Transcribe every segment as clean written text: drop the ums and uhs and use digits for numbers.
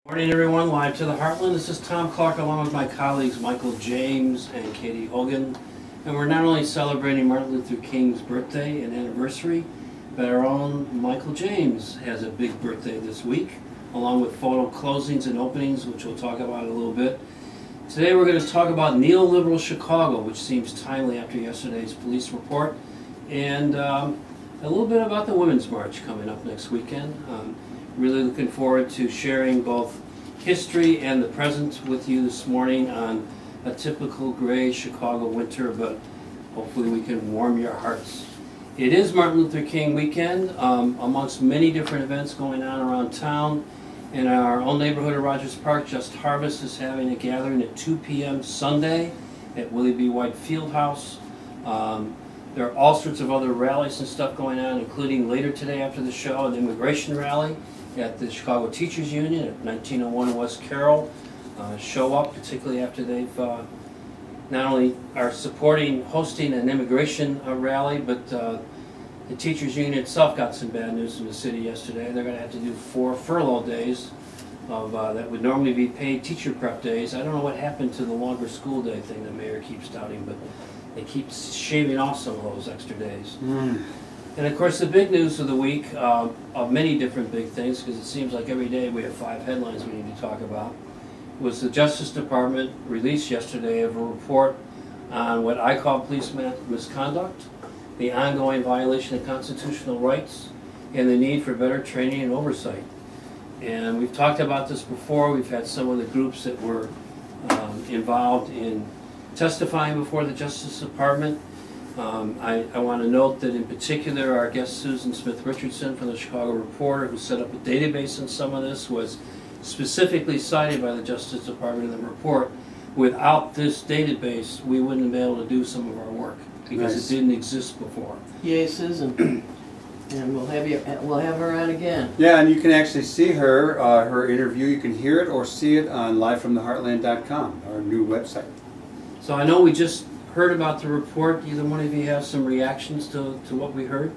Morning everyone, live to the Heartland. This is Tom Clark along with my colleagues Michael James and Katie Hogan. And we're not only celebrating Martin Luther King's birthday and anniversary, but our own Michael James has a big birthday this week, along with photo closings and openings, which we'll talk about in a little bit. Today we're going to talk about neoliberal Chicago, which seems timely after yesterday's police report, and a little bit about the Women's March coming up next weekend. Really looking forward to sharing both history and the present with you this morning on a typical gray Chicago winter, but hopefully we can warm your hearts. It is Martin Luther King weekend, amongst many different events going on around town. In our own neighborhood of Rogers Park, Just Harvest is having a gathering at 2 p.m. Sunday at Willie B. White Fieldhouse. There are all sorts of other rallies and stuff going on, including later today after the show, an immigration rally at the Chicago Teachers Union at 1901 West Carroll. Show up, particularly after they've not only are hosting an immigration rally, but the Teachers Union itself got some bad news from the city yesterday. They're going to have to do 4 furlough days of that would normally be paid teacher prep days. I don't know what happened to the longer school day thing the mayor keeps touting, but they keep shaving off some of those extra days. And of course the big news of the week, of many different big things, because it seems like every day we have 5 headlines we need to talk about, was the Justice Department released yesterday of a report on what I call police misconduct, the ongoing violation of constitutional rights, and the need for better training and oversight. And we've talked about this before. We've had some of the groups that were involved in testifying before the Justice Department. I want to note that in particular our guest Susan Smith Richardson from the Chicago Reporter, who set up a database on some of this, was specifically cited by the Justice Department in the report. Without this database, we wouldn't have been able to do some of our work because it didn't exist before. Yay, Susan. And we'll have her on again. Yeah, and you can actually see her her interview. You can hear it or see it on livefromtheheartland.com, our new website. So I know we just heard about the report. Either one of you have some reactions to what we heard?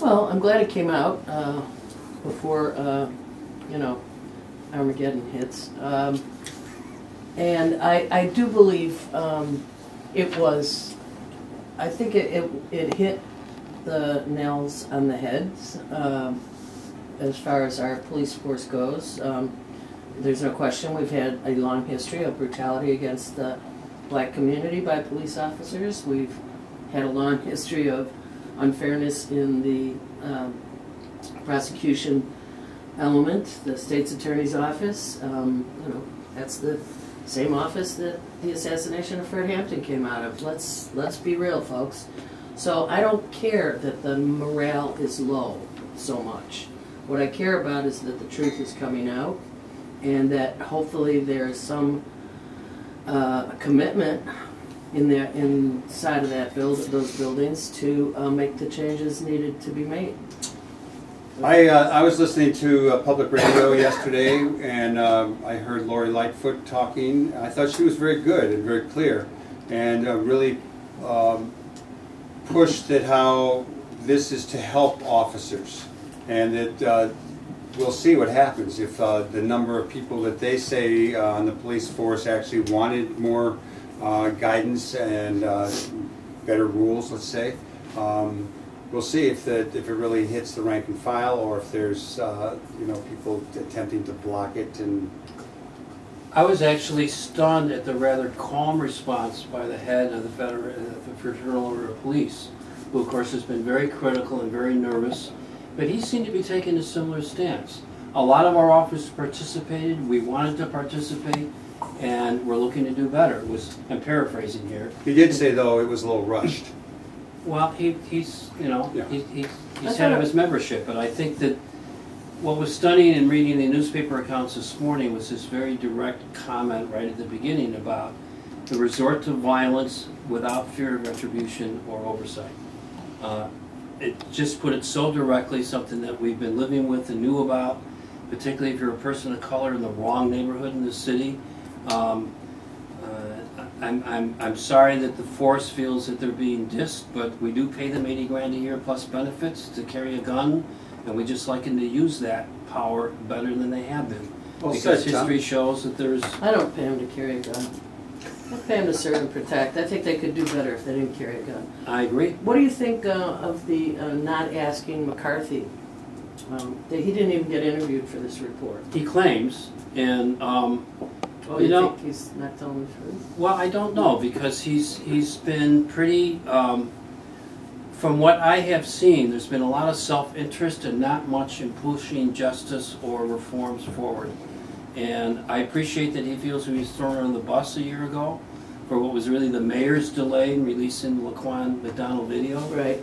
Well, I'm glad it came out before, you know, Armageddon hits. And I do believe it was, I think it hit the nails on the head as far as our police force goes. There's no question we've had a long history of brutality against the black community by police officers. We've had a long history of unfairness in the prosecution element, the state's attorney's office. You know, that's the same office that the assassination of Fred Hampton came out of. Let's be real, folks. So I don't care that the morale is low so much. What I care about is that the truth is coming out, and that hopefully there is some commitment inside of those buildings to make the changes needed to be made. I was listening to public radio yesterday, and I heard Lori Lightfoot talking. I thought she was very good and very clear, and really pushed at how this is to help officers, and that we'll see what happens if the number of people that they say on the police force actually wanted more guidance and better rules, let's say. We'll see if it really hits the rank and file, or if there's you know, people attempting to block it. And I was actually stunned at the rather calm response by the head of the Fraternal Order of Police, who of course has been very critical and very nervous. But he seemed to be taking a similar stance. A lot of our officers participated. We wanted to participate, and we're looking to do better. I'm paraphrasing here. he did say, though, it was a little rushed. Well, he's you know, Yeah. he's head of his membership, but I think that what was stunning in reading the newspaper accounts this morning was this very direct comment right at the beginning about the resort to violence without fear of retribution or oversight. It just put it so directly, something that we've been living with and knew about, particularly if you're a person of color in the wrong neighborhood in the city. I'm sorry that the force feels that they're being dissed, but we do pay them $80 grand a year plus benefits to carry a gun, and we just like them to use that power better than they have been. Well because said, Tom. history shows that there's... I don't pay them to carry a gun. I pay them to serve and protect. I think they could do better if they didn't carry a gun. I agree. What do you think of the not asking McCarthy? He didn't even get interviewed for this report. He claims, and You think he's not telling the truth? well, I don't know, because he's been pretty, from what I have seen, there's been a lot of self-interest and not much in pushing justice or reforms forward. And I appreciate that he feels he was thrown under the bus a year ago for what was really the mayor's delay in releasing the Laquan McDonald video. Right.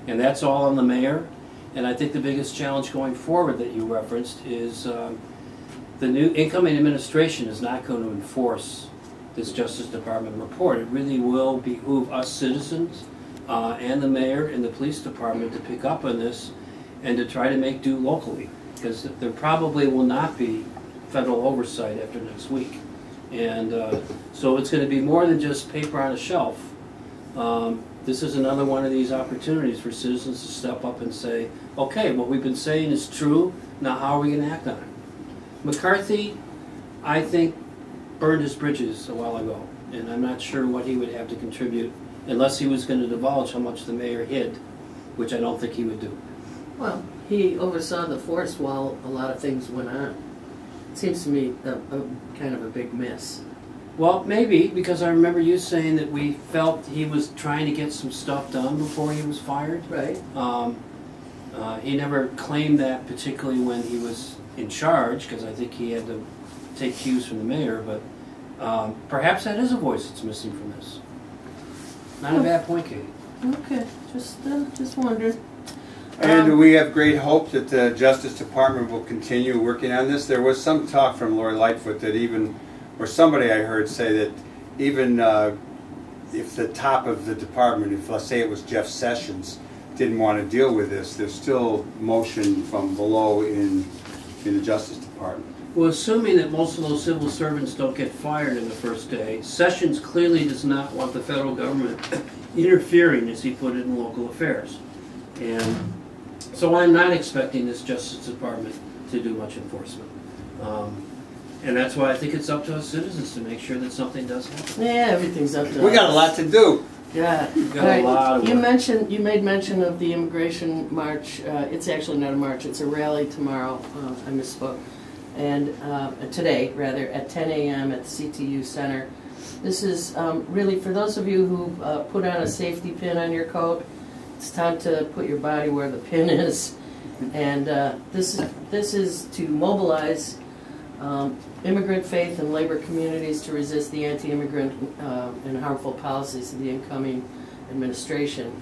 And that's all on the mayor. And I think the biggest challenge going forward that you referenced is the new incoming administration is not going to enforce this Justice Department report. It really will behoove us citizens and the mayor and the police department to pick up on this and to try to make do locally, because there probably will not be federal oversight after next week. And so it's going to be more than just paper on a shelf. This is another one of these opportunities for citizens to step up and say, okay, what we've been saying is true, now how are we going to act on it? McCarthy, I think, burned his bridges a while ago, and I'm not sure what he would have to contribute unless he was going to divulge how much the mayor hid, which I don't think he would do. Well, he oversaw the force while a lot of things went on. It seems to me a kind of a big miss. Well, maybe, because I remember you saying that we felt he was trying to get some stuff done before he was fired. Right. He never claimed that, particularly when he was in charge, because I think he had to take cues from the mayor, but perhaps that is a voice that's missing from this. Not a bad point, Katie. Okay, just wondering. And we have great hope that the Justice Department will continue working on this. There was some talk from Lori Lightfoot that even, or somebody I heard say that even if the top of the department, if let's say it was Jeff Sessions, didn't want to deal with this, there's still motion from below in the Justice Department. Well, assuming that most of those civil servants don't get fired in the first day, Sessions clearly does not want the federal government interfering, as he put it, in local affairs. And so I'm not expecting this Justice Department to do much enforcement. And that's why I think it's up to us citizens to make sure that something does happen. Yeah, everything's up to us. We got a lot to do. Yeah. We've got a lot of work. You made mention of the immigration march. It's actually not a march, it's a rally tomorrow. I misspoke. And today, rather, at 10 a.m. at the CTU Center. This is really, for those of you who put on a safety pin on your coat, it's time to put your body where the pin is. And this is to mobilize immigrant faith and labor communities to resist the anti-immigrant and harmful policies of the incoming administration.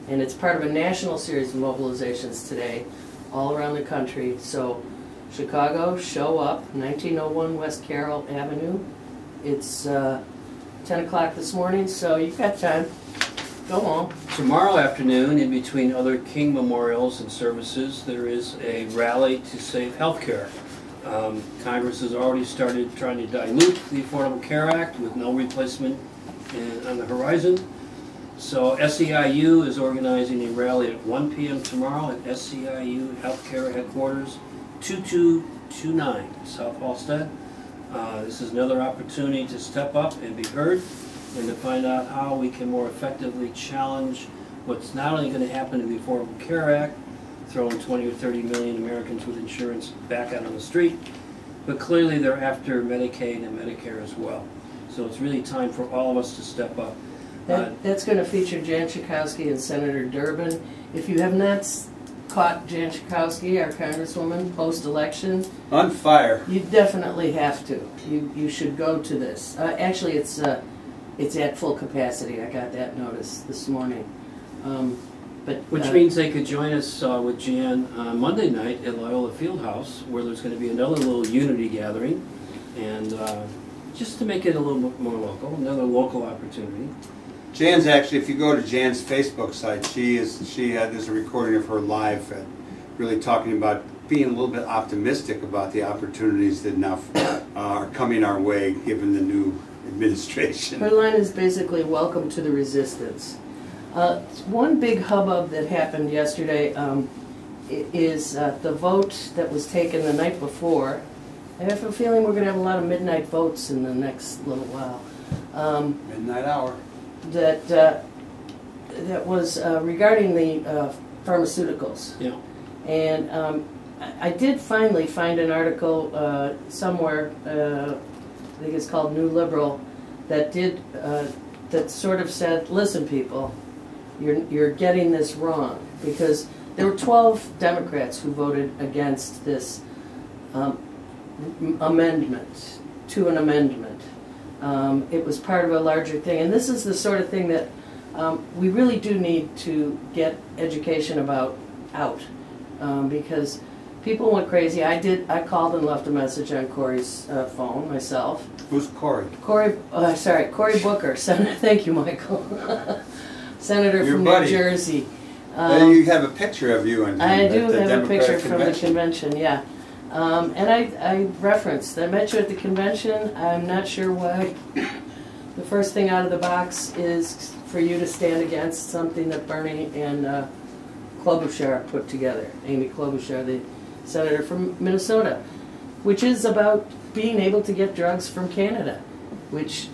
And it's part of a national series of mobilizations today all around the country. So Chicago, show up, 1901 West Carroll Avenue. It's 10 o'clock this morning, so you've got time. Go on. Tomorrow afternoon, in between other King memorials and services, there is a rally to save healthcare. Congress has already started trying to dilute the Affordable Care Act with no replacement on the horizon. So SEIU is organizing a rally at 1 p.m. tomorrow at SEIU Healthcare Headquarters, 2229 South Halsted. This is another opportunity to step up and be heard, and to find out how we can more effectively challenge what's not only going to happen to the Affordable Care Act, throwing 20 or 30 million Americans with insurance back out on the street, but clearly they're after Medicaid and Medicare as well. So it's really time for all of us to step up. That's going to feature Jan Schakowsky and Senator Durbin. If you have not caught Jan Schakowsky, our Congresswoman, post-election, On fire. you definitely have to. You should go to this. Actually, it's at full capacity. I got that notice this morning. Which means they could join us with Jan on Monday night at Loyola Fieldhouse, where there's going to be another little unity gathering, and just to make it a little bit more local, another local opportunity. Jan's actually, if you go to Jan's Facebook site, there's a recording of her live, really talking about being a little bit optimistic about the opportunities that now are coming our way, given the new administration. Her line is basically, welcome to the resistance. One big hubbub that happened yesterday, is the vote that was taken the night before. I have a feeling we're going to have a lot of midnight votes in the next little while. Midnight hour. That was regarding the pharmaceuticals. Yeah. And I did finally find an article somewhere, I think it's called New Liberal, that that sort of said, listen people, you're getting this wrong, because there were 12 Democrats who voted against this amendment, to an amendment. It was part of a larger thing, and this is the sort of thing that we really do need to get education about out, because people went crazy. I called and left a message on Corey's phone myself. Who's Corey? Cory Booker, Senator. Thank you, Michael. Senator Your from buddy. New Jersey. You have a picture of you in I do the have a picture Democratic from the convention, yeah. And I referenced, I met you at the convention. I'm not sure why the first thing out of the box is for you to stand against something that Bernie and Klobuchar put together. Amy Klobuchar, the senator from Minnesota, which is about being able to get drugs from Canada, which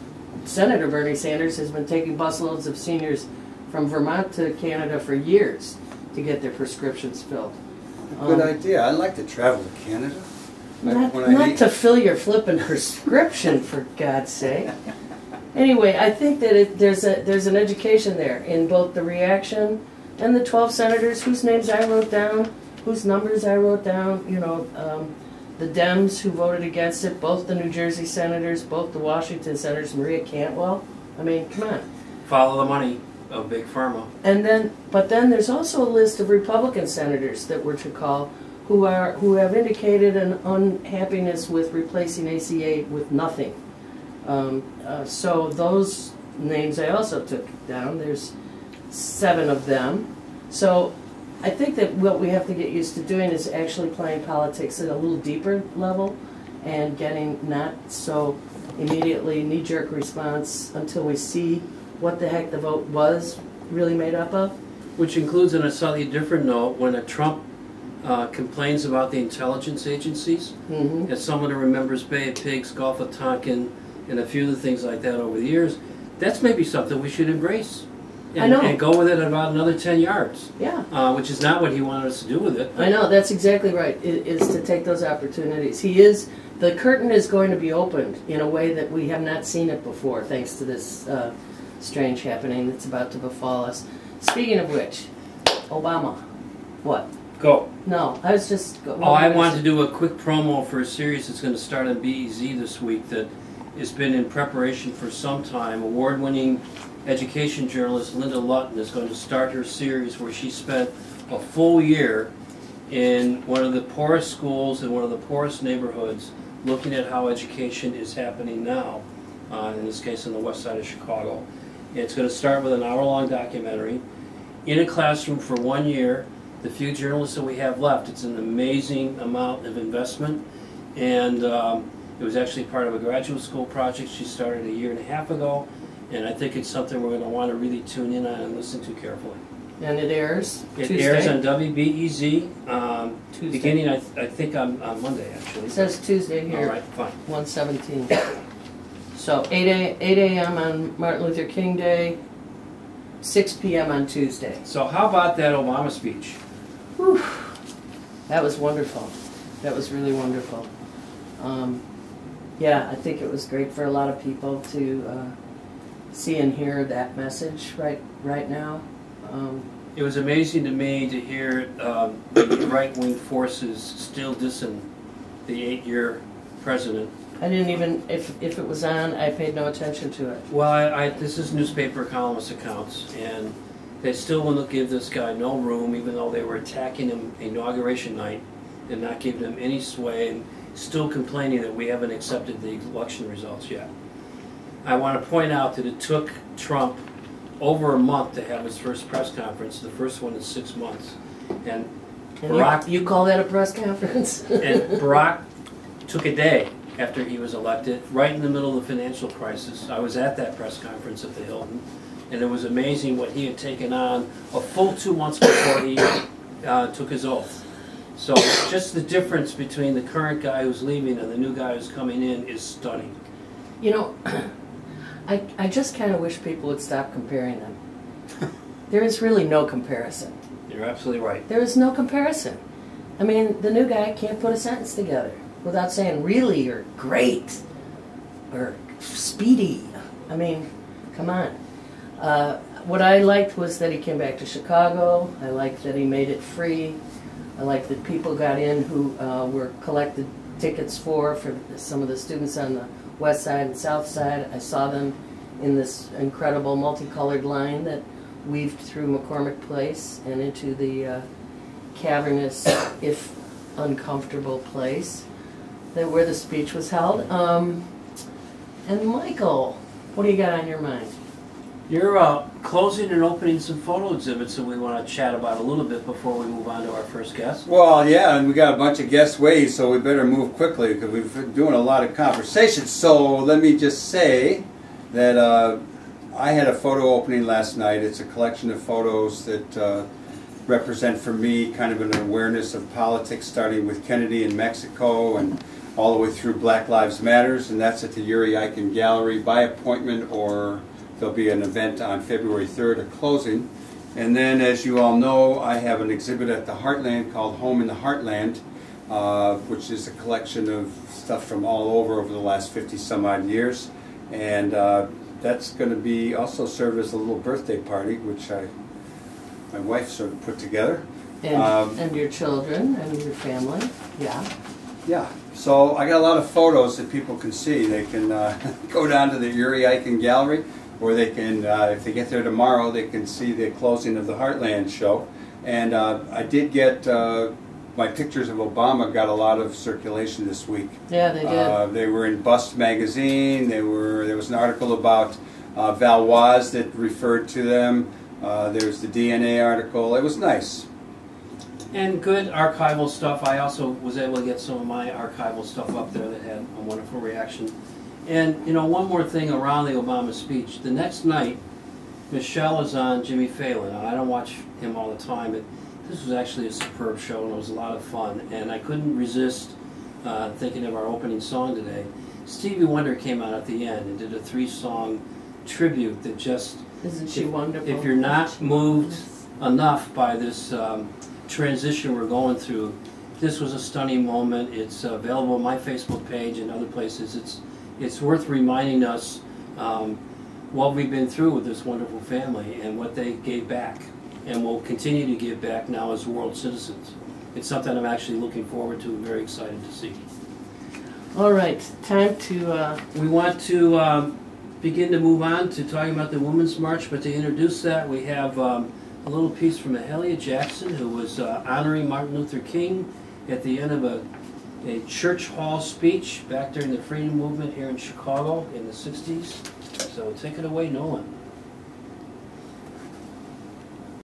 Senator Bernie Sanders has been taking busloads of seniors from Vermont to Canada for years to get their prescriptions filled. Good idea. I'd like to travel to Canada. Not to fill your flippin' prescription, for God's sake. Anyway, I think that there's an education there in both the reaction and the 12 senators whose names I wrote down, whose numbers I wrote down, you know, the Dems who voted against it, both the New Jersey senators, both the Washington senators, Maria Cantwell. I mean, come on. Follow the money of Big Pharma. But then there's also a list of Republican senators that we're to call who have indicated an unhappiness with replacing ACA with nothing. So those names I also took down. There's 7 of them. So I think that what we have to get used to doing is actually playing politics at a little deeper level and getting not so immediately knee-jerk response until we see what the heck the vote was really made up of. Which includes, on a slightly different note, when a Trump complains about the intelligence agencies, as someone who remembers Bay of Pigs, Gulf of Tonkin, and a few of the things like that over the years, that's maybe something we should embrace. And, I know. And go with it about another 10 yards. Yeah. Which is not what he wanted us to do with it. I know, that's exactly right, is to take those opportunities. The curtain is going to be opened in a way that we have not seen it before, thanks to this strange happening that's about to befall us. Speaking of which, Obama. What? Go. No, I was just... I wanted to do a quick promo for a series that's going to start on BEZ this week that has been in preparation for some time. Award-winning education journalist Linda Lutton is going to start her series where she spent a full year in one of the poorest schools in one of the poorest neighborhoods looking at how education is happening now, in this case in the west side of Chicago. It's going to start with an hour-long documentary in a classroom for 1 year. The few journalists that we have left, it's an amazing amount of investment, and it was actually part of a graduate school project she started a year and a half ago, and I think it's something we're going to want to really tune in on and listen to carefully. And it airs It Tuesday? airs on WBEZ, Tuesday. beginning I think on Monday actually. It says Tuesday here. All right, fine. 117. So 8 a.m. on Martin Luther King Day, 6 p.m. on Tuesday. So how about that Obama speech? Whew. That was wonderful. That was really wonderful. Yeah, I think it was great for a lot of people to see and hear that message right now. It was amazing to me to hear the right-wing forces still dissing the 8-year president. I didn't even, if it was on, I paid no attention to it. Well, this is newspaper columnist accounts, and they still want to give this guy no room, even though they were attacking him inauguration night and not giving him any sway, and still complaining that we haven't accepted the election results yet. I want to point out that it took Trump over a month to have his first press conference, the first one in 6 months. And Barack... You call that a press conference? And Barack took a day after he was elected, right in the middle of the financial crisis. I was at that press conference at the Hilton, and it was amazing what he had taken on a full 2 months before he took his oath. So just the difference between the current guy who's leaving and the new guy who's coming in is stunning. You know, I just kind of wish people would stop comparing them. There is really no comparison. You're absolutely right. There is no comparison. I mean, the new guy can't put a sentence together without saying really or great or speedy. I mean, come on. What I liked was that he came back to Chicago. I liked that he made it free. I liked that people got in who were collected tickets for some of the students on the west side and south side. I saw them in this incredible multicolored line that weaved through McCormick Place and into the cavernous, if uncomfortable place where the speech was held. And Michael, what do you got on your mind? You're closing and opening some photo exhibits that we want to chat about a little bit before we move on to our first guest. Well, yeah, and we got a bunch of guests waiting, so we better move quickly because we've been doing a lot of conversations. So let me just say that I had a photo opening last night. It's a collection of photos that represent for me kind of an awareness of politics, starting with Kennedy in Mexico and all the way through Black Lives Matters, and that's at the Yuri Eichen Gallery by appointment, or there'll be an event on February 3rd, a closing. And then, as you all know, I have an exhibit at the Heartland called Home in the Heartland, which is a collection of stuff from all over the last 50 some odd years. And that's going to be also serve as a little birthday party, which my wife sort of put together. And your children and your family, yeah. Yeah, so I got a lot of photos that people can see. They can go down to the Yuri Eichen Gallery, or they can, if they get there tomorrow, they can see the closing of the Heartland show. And I did get, my pictures of Obama got a lot of circulation this week. Yeah, they did. They were in Bust magazine. There was an article about Valois that referred to them. There was the DNA article. It was nice. And good archival stuff. I also was able to get some of my archival stuff up there that had a wonderful reaction. And, you know, one more thing around the Obama speech. The next night, Michelle is on Jimmy Fallon. Now, I don't watch him all the time, but this was actually a superb show, and it was a lot of fun. And I couldn't resist thinking of our opening song today. Stevie Wonder came out at the end and did a 3-song tribute that just... Isn't she wonderful? If you're not moved enough by this transition we're going through, this was a stunning moment. It's available on my Facebook page and other places. It's worth reminding us what we've been through with this wonderful family and what they gave back and will continue to give back now as world citizens. It's something I'm actually looking forward to and very excited to see. All right, time to... We want to begin to move on to talking about the Women's March, but to introduce that, we have a little piece from Mahalia Jackson, who was honoring Martin Luther King at the end of a church hall speech back during the freedom movement here in Chicago in the 60s. So take it away, Nolan.